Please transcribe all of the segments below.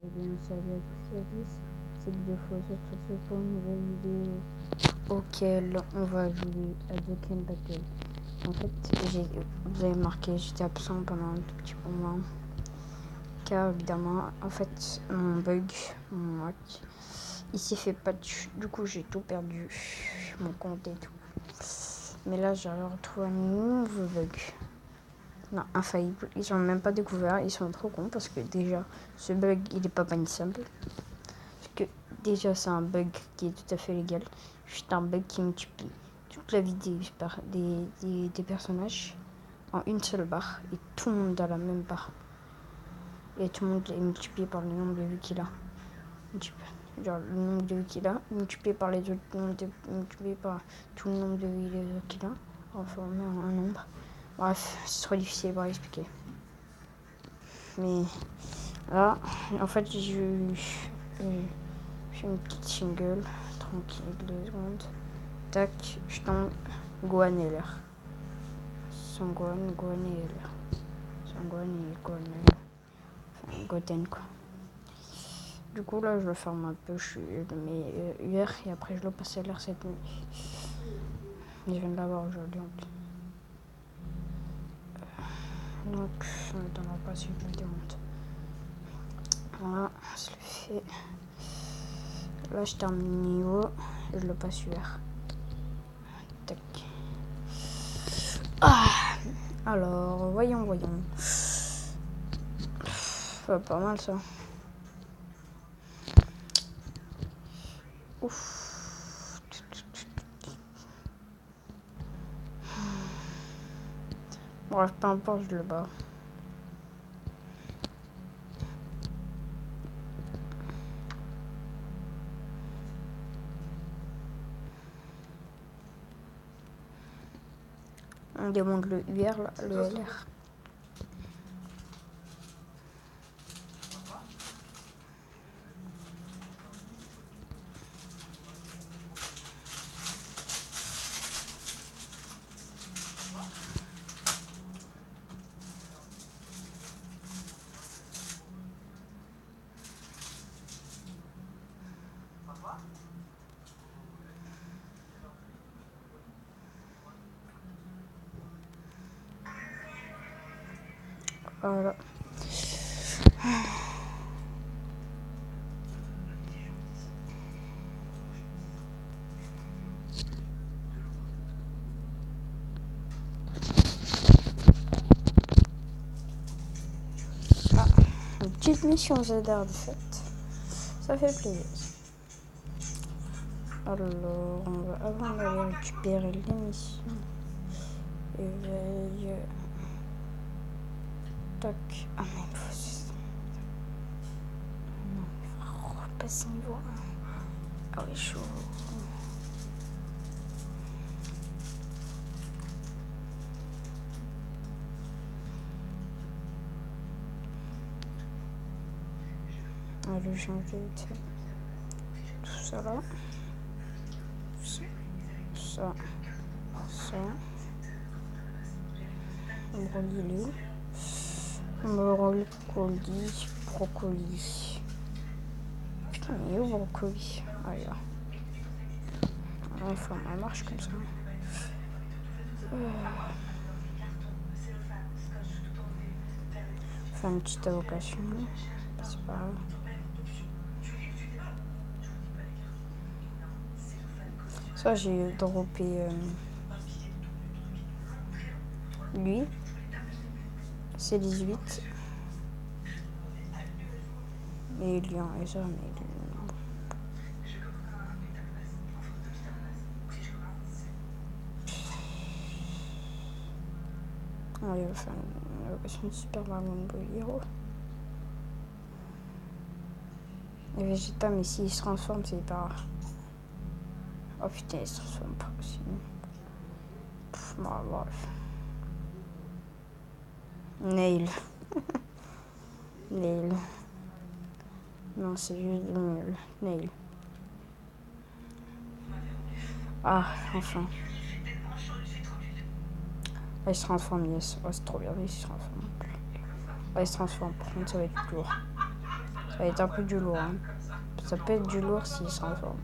Eh bien, salut à tous et à tous, c'est que deux fois se retrouve pour une nouvelle vidéo auquel on va jouer à Dokkan Battle. En fait, vous avez remarqué, j'étais absent pendant un tout petit moment. Car évidemment, en fait, mon bug, mon hack, il s'est fait patch. Du coup, j'ai tout perdu, mon compte et tout. Mais là, j'ai retrouvé un nouveau bug. Non, infaillible. Ils ont même pas découvert, ils sont trop cons parce que déjà, ce bug, il est pas bannissable. Parce que déjà, c'est un bug qui est tout à fait légal. C'est un bug qui multiplie toute la vie des personnages en une seule barre. Et tout le monde a la même barre. Et tout le monde est multiplié par le nombre de vues qu'il a. Genre le nombre de vues qu'il a, multiplié par les autres, multiplié par tout le nombre de vues qu'il a. Enfin, on met un nombre. Bref, c'est trop difficile à expliquer. Mais là, en fait, je fais une petite single, tranquille, 2 secondes. Tac, je tombe Gohan et l'air. Son Gohan et l'air. Son Gohan et enfin, Goten quoi. Du coup, là, je le ferme un peu, je le mets hier et après, je le passe à l'air cette nuit. Je viens de l'avoir aujourd'hui en plus. Donc, ça ne m'étonnera pas si je le démonte. Voilà, c'est le fait. Là, je termine le niveau et je le passe hier. Tac. Ah, alors, voyons. Pas mal ça. Ouf. Bref, peu importe, je le bats. On démonte le UR, là, le LR. Voilà. Ah, une petite mission ZR de fait. Ça fait plaisir. Alors, on va avant d'aller récupérer l'émission. Éveille. Tac. Ah, mais il faut. Non, il va repasser niveau 1. Ah oui, chaud. On va le changer vite fait. Tout ça là. Ça. Brocoli. Putain, mais il est où brocoli? Ah, là. Enfin, ça marche comme ça. Faire une petite avocation. C'est pas grave. Ça, j'ai droppé lui. C'est 18. Et Lyon, et ça, mais allez, on va faire une allocation de Super Dragon Ball Hero. Et Vegeta, mais s'il se transforme, c'est pas rare. Oh putain, il se transforme pas aussi. Bon, bref. Nail. Non, c'est juste nul. Nail. Ah, enfin. Ah, il se transforme, yes. Oh, c'est trop bien, il se transforme. Ah, il se transforme, par contre, ça va être lourd. va être un peu du lourd. Hein. Ça peut être du lourd s'il sera en forme.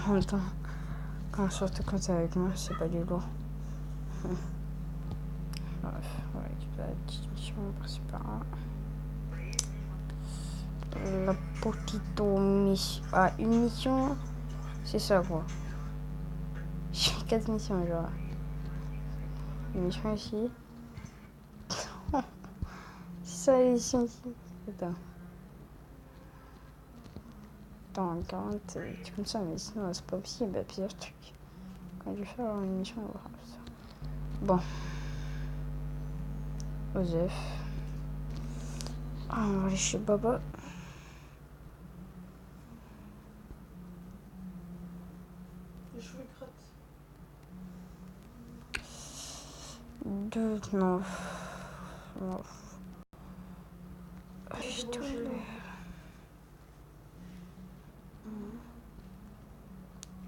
En même temps, surtout quand t'es avec moi, c'est pas du lourd. Bref, on va récupérer la petite mission principale. La petite mission. Ah, une mission, c'est ça quoi. J'ai 4 missions genre. Une mission ici. C'est ça les missions ici. Attends, 40, c'est comme ça, mais sinon c'est pas possible, il y a plusieurs trucs. Quand je vais faire une mission, on va voir ça. Bon. Osef. Ah, on va aller chez Baba. Les cheveux crottent. Non. Je dois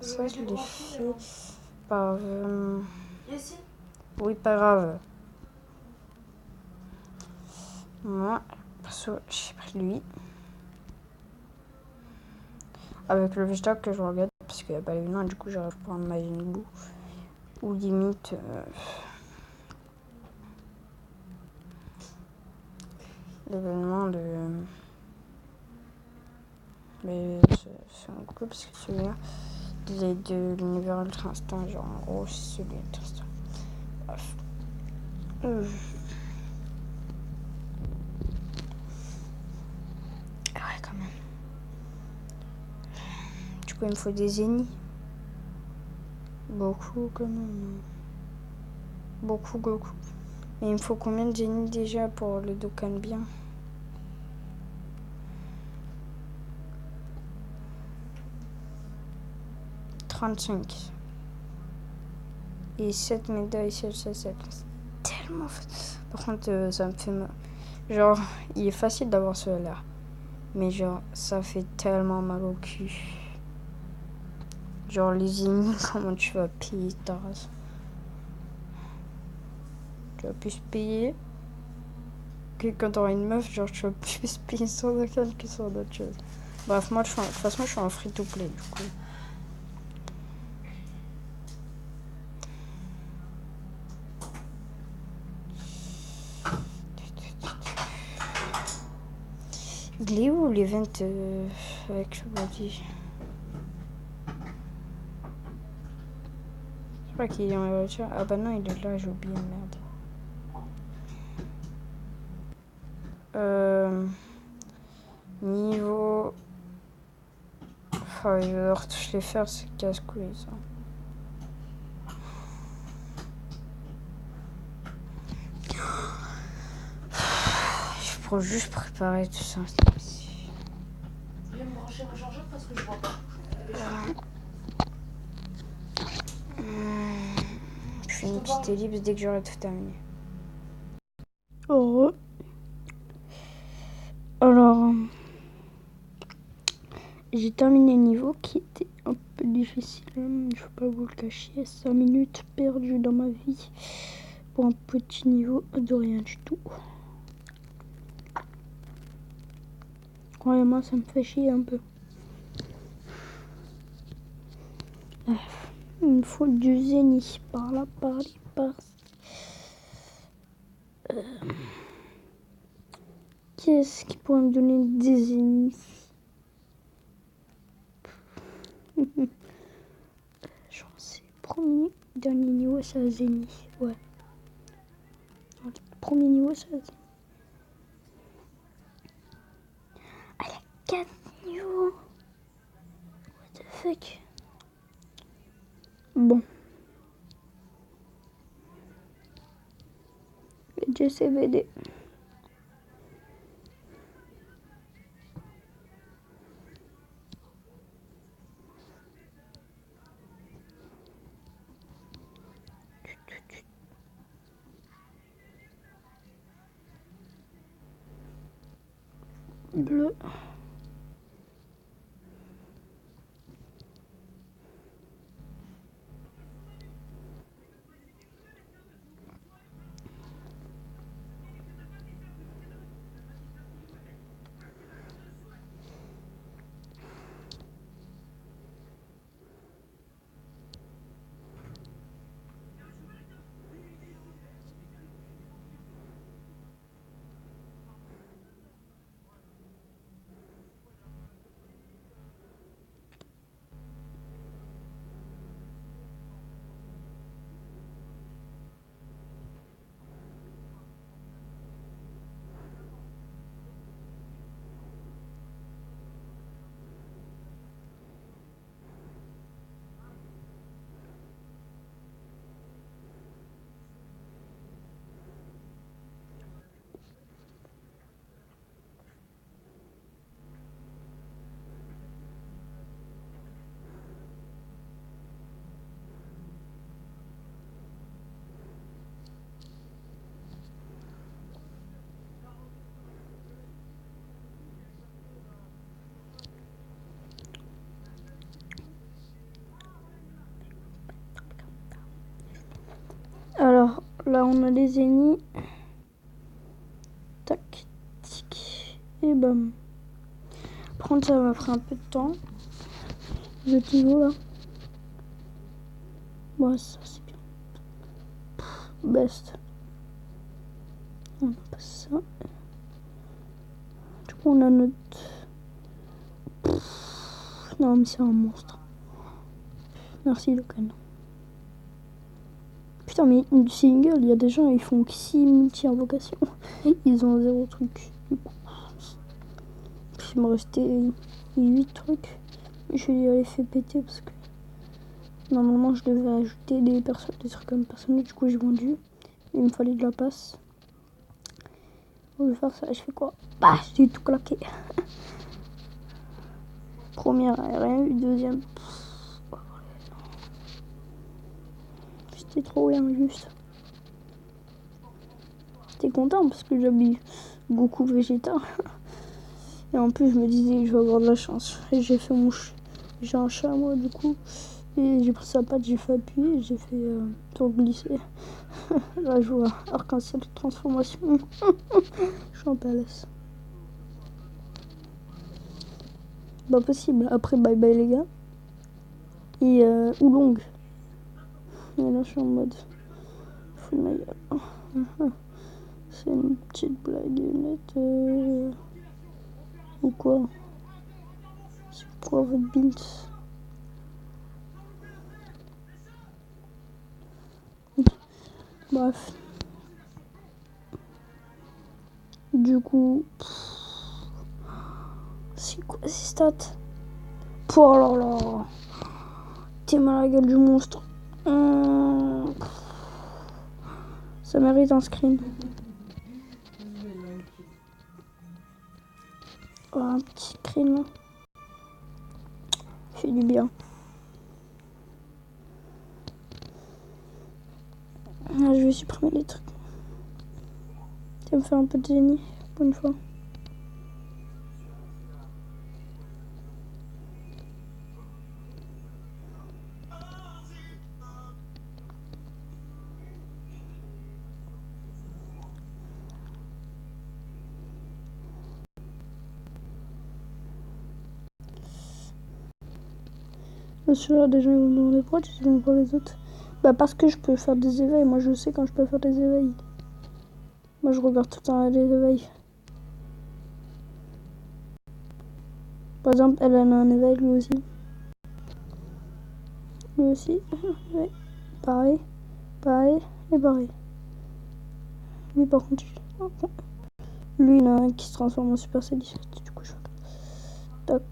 ça, je l'ai fait par... Oui, pas grave. Moi, perso, j'ai pris lui. Avec le végétal que je regarde, parce qu'il n'y a pas l'événement, du coup, j'arrive à prendre ma Jinbou. Ou limite... l'événement de... Mais c'est un coup, parce que celui-là, il est de l'univers Ultra Instinct, genre en gros, c'est celui Ultra Instinct. Bref. Ah ouais, quand même. Du coup, il me faut des zéniths. Beaucoup, quand même. Beaucoup. Et il me faut combien de zéniths déjà pour le Dokkan bien? « 35. Et 7 médailles, c'est tellement... Par contre, ça me fait mal. Genre, il est facile d'avoir celui-là. Mais genre, ça fait tellement mal au cul. Genre, les ennemis, comment tu vas payer ta race? Tu vas plus payer que quand t'auras une meuf, genre, tu vas plus payer sur Dokkan que sur d'autres choses. Bref, moi, de toute façon, je suis en free-to-play, du coup. Il est où l'event avec le body? Je crois qu'il est dans la voiture. Ah bah non, il est là, j'ai oublié, merde. Niveau... Enfin, il va retoucher les fers, c'est casse-couille, ça. Je peux juste préparer tout ça. Je vais me brancher mon chargeur parce que je vois pas. Je fais une petite ellipse dès que j'aurai tout terminé. Heureux. Alors, j'ai terminé le niveau qui était un peu difficile, je ne vais pas vous le cacher. 5 minutes perdues dans ma vie pour un petit niveau de rien du tout. Croyez-moi, ça me fait chier un peu. Il me faut du zénith par là, par Qu'est-ce qui pourrait me donner des zéniths? Genre, c'est le premier, dernier niveau, c'est un zénith. Ouais. Le premier niveau, c'est un zénith. Ah, il y a 4 niveaux. What the fuck? Bon. GCVD. Bleu. là on a les ennemis. Tac, tic, et bam. Prendre ça va faire un peu de temps. Le niveau là. Bon, ça c'est bien. Best. On a pas ça. Du coup, on a notre. Non, mais c'est un monstre. Merci, le canon. Putain, mais une single, il y a des gens, ils font 6 multi-invocations. Ils ont 0 truc. Du coup, il me restait 8 trucs. Je vais les faire péter parce que normalement, je devais ajouter des trucs comme personnages. Du coup, j'ai vendu. Il me fallait de la passe. Pour le faire ça, je fais quoi? Bah, j'ai tout claqué. Première, rien eu. Deuxième, c'était trop bien, juste. J'étais content parce que j'habille beaucoup Vegeta. Et en plus, je me disais, je vais avoir de la chance. Et j'ai fait j'ai un chat, moi, du coup. Et j'ai pris sa patte, j'ai fait appuyer, j'ai fait tour glisser. Là, je vois arc-en-ciel de transformation. Je suis en PLS. Pas possible. Après, bye bye les gars. Et Oolong. Et là, je suis en mode. Fous de ma gueule. C'est une petite blaguette. Ou quoi? C'est quoi votre build? Bref. Du coup. C'est quoi ces stats? Oh là là. T'es mal à la gueule du monstre. Ça mérite un screen. Oh, un petit screen là. Fait du bien. Ah, je vais supprimer les trucs. Ça me fait un peu de génie pour une fois. Celui-là, déjà, ils vont me demander pourquoi tu vont pour les autres. Bah, parce que je peux faire des éveils. Moi, je sais quand je peux faire des éveils. Moi, je regarde tout le temps les éveils. Par exemple, elle a un éveil, lui aussi. Lui aussi. Ouais. Pareil. Pareil. Et pareil. Lui, par contre, lui, il y en a un qui se transforme en Super Saiyan. Du coup, je fais. Tac.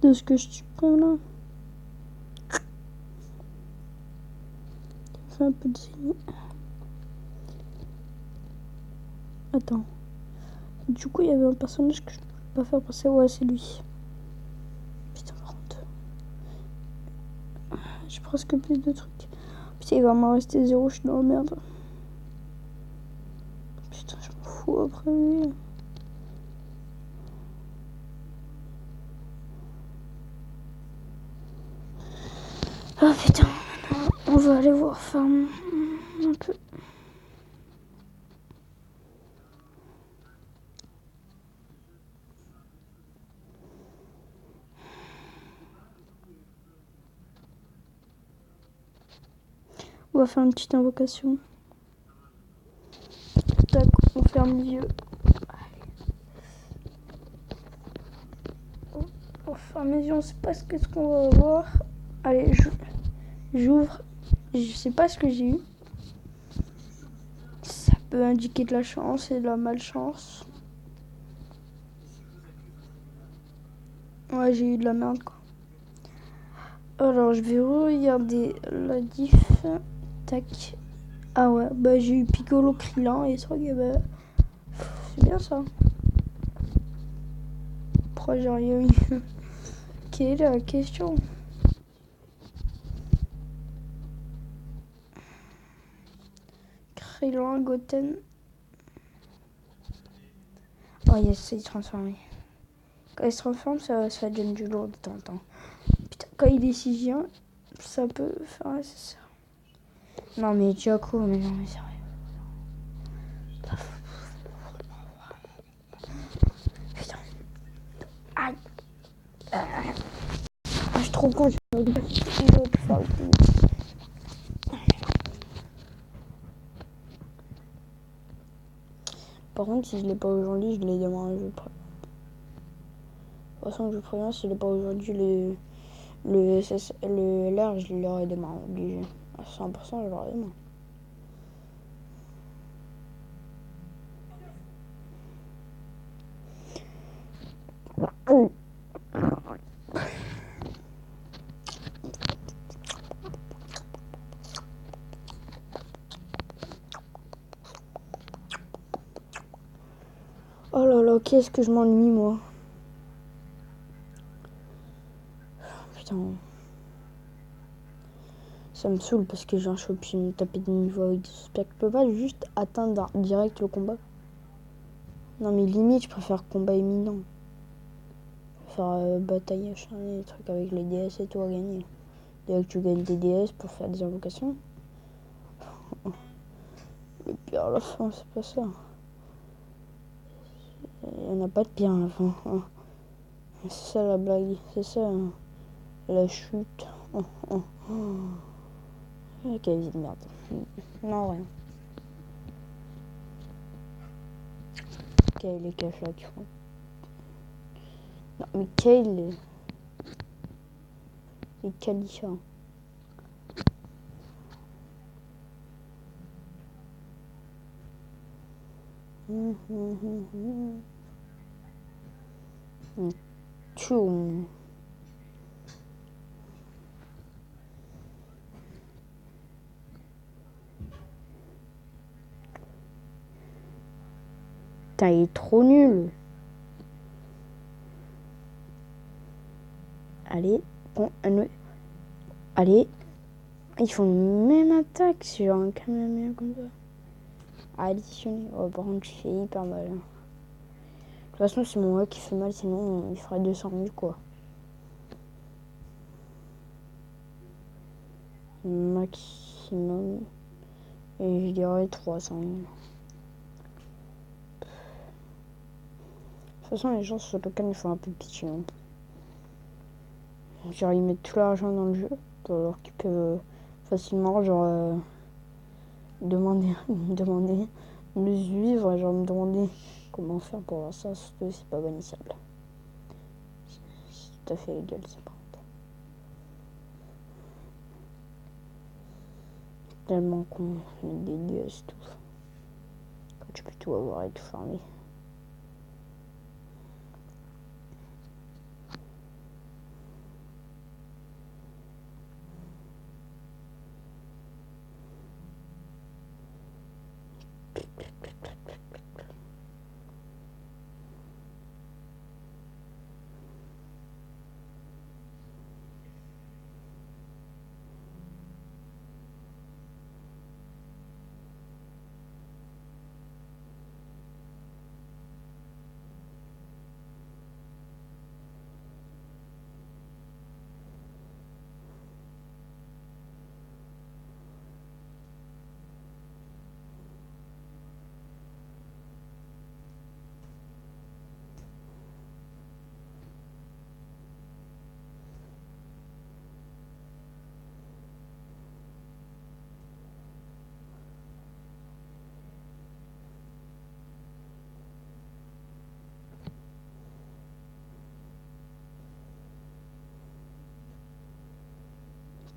De ce que je supprime là. Ça fait un peu de génie. Attends. Du coup, il y avait un personnage que je ne peux pas faire passer. Ouais, c'est lui. Putain, par contre. J'ai presque plus de trucs. Putain, il va m'en rester 0, je suis dans la merde. Putain, je m'en fous après lui. Oh putain, on va aller voir Farm un peu. On va faire une petite invocation. Tac, on ferme les yeux. On ferme les yeux, on sait pas ce qu'on va voir. Allez, j'ouvre. Je sais pas ce que j'ai eu. Ça peut indiquer de la chance et de la malchance. Ouais, j'ai eu de la merde quoi. Alors, je vais regarder la diff. Tac. Ah ouais, bah j'ai eu Piccolo, Krillin et ça, bah, c'est bien ça. Pourquoi j'ai rien eu? Quelle est la question? très loin, Goten. Oh yes, c'est transformé. Quand il se transforme, ça donne du lourd de temps en temps. Putain, quand il est sigien, ça peut faire... Ouais, c'est ça. Non mais Jaco, mais non mais sérieux. Putain. Aïe. Je suis trop con, je vais l'autre fois. Par contre, si je l'ai pas aujourd'hui, je l'ai demain. De toute façon, je préviens, si je l'ai pas aujourd'hui, l'heure, je l'aurai demain, obligé. À 100%, je l'aurai demain. Oh là là, qu'est-ce que je m'ennuie, moi. Putain. Ça me saoule parce que j'ai un shop, je me taper des niveaux avec des suspects. Je peux pas juste atteindre direct le combat. Non mais limite, je préfère combat éminent. Je préfère bataille acharnée, des trucs avec les DS et tout à gagner. Dès que tu gagnes des DS pour faire des invocations. Le pire à la fin, c'est pas ça. Il n'y en a pas de pire à la fin. C'est ça la blague, c'est ça la chute. Quelle vie de merde. Non, rien. Quel les caches là qui font. Non, mais quel les Khalifa. Tchoum. Putain, il est trop nul. Allez, bon, allez. Ils font une même attaque sur un Kamehameha comme ça. Additionner. Oh, par contre, je fais hyper mal. De toute façon, c'est mon qui fait mal, sinon il ferait 200 000 quoi. Maximum. Et je dirais 300 000. De toute façon, les gens sur le token, ils font un peu pitié. Hein. Genre, ils mettent tout l'argent dans le jeu, alors qu'ils peuvent facilement, genre, demander me suivre, genre, me demander comment faire pour voir ça, surtout si c'est pas bannissable. C'est tout à fait légal, c'est pas. Tellement con, avec des DS tout. Quand tu peux tout avoir et tout farmer.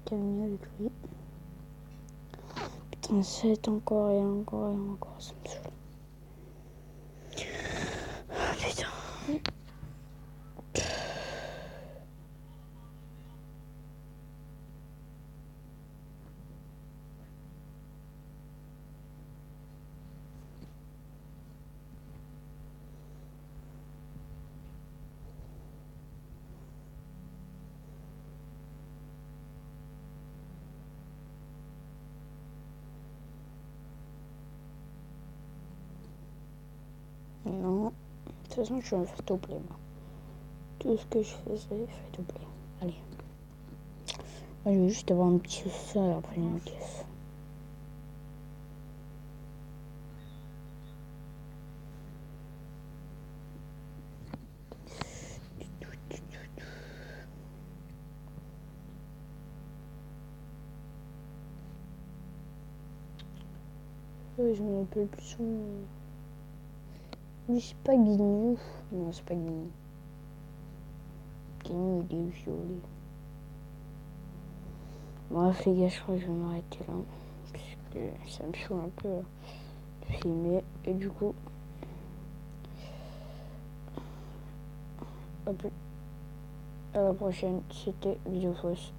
Camille avec lui. Putain, 7 encore et encore, ça me saoule. Ah, putain. Non. De toute façon, je suis un free-to-play, moi. Tout ce que je fais, c'est free-to-play. Allez. Moi, je vais juste avoir un petit ça et après une caisse. Je me rappelle plus son nom. Lui, c'est pas Guignou. Non, c'est pas Guignou. Guignou, il est violet. Bref, les gars, je crois que je vais m'arrêter là. Parce que ça me saoule un peu de filmer. Et du coup, à la prochaine. C'était Vidéo Fausse.